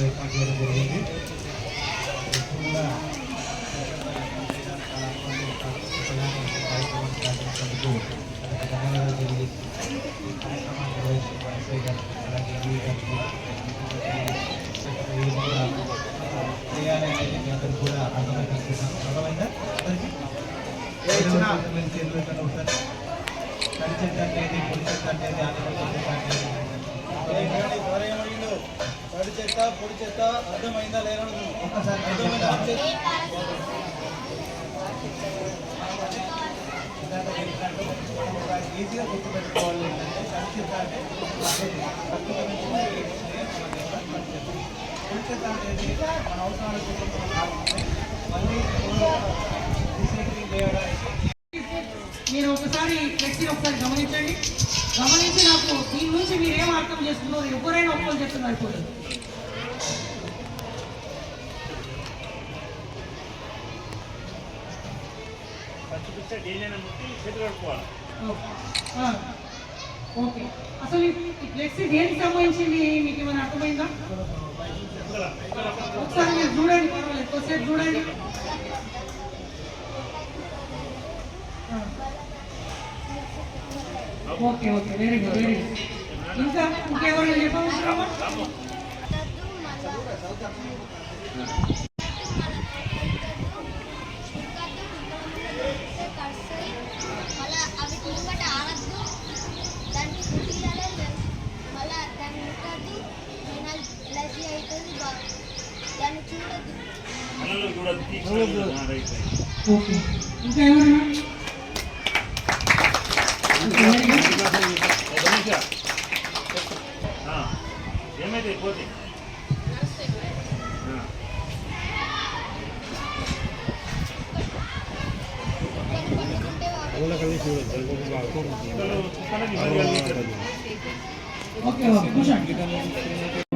ఏర్పాటు చేయడం జరిగింది. ధన్యవాదాలు తెలియజేసి అలాగే చేయాలనేది మీ అందరూ కూడా అర్థమైపోతున్నాం. అర్థమైందా అందరికీ? చేతులు పెట్టండి ఒకసారి. తడి చెత్త అనేది, పొడి చెత్త అనేది, తడి చెత్త పొడి చెత్త అర్థమైందా లేదా ఒక్కసారి ఈజీగా గుర్తుపెట్టుకోవాలి. ఏంటంటే తడి చెత్త అంటే పొడి చెత్త అనేది మన అవసరాలకు మళ్ళీ రీసైక్లింగ్ చేయడానికి. మీరు ఒకసారి ఫ్లెక్సీ ఒకసారి గమనించండి. గమనించి నాకు దీని నుంచి మీరు ఏం అర్థం చేస్తున్నారు, ఎవరైనా ఒక్కరు చెప్తున్నారు అయిపోతుంది. ఓకే, అసలు ఈ ఫ్లెక్సీ దేనికి సంబంధించింది మీకు ఏమైనా అర్థమైందా? ఒకసారి మీరు చూడండి, పర్వాలేదు ఎక్కువసేపు చూడండి. Okay okay, very good very good. ఇంకా ఇంకెవరైనా చెప్పాలనుకుంటున్నామా? ఓకే, ఇంకా ఎవరైనా? ఏమైతే పోతే ఓకే ఓకే, కూర్చోండి.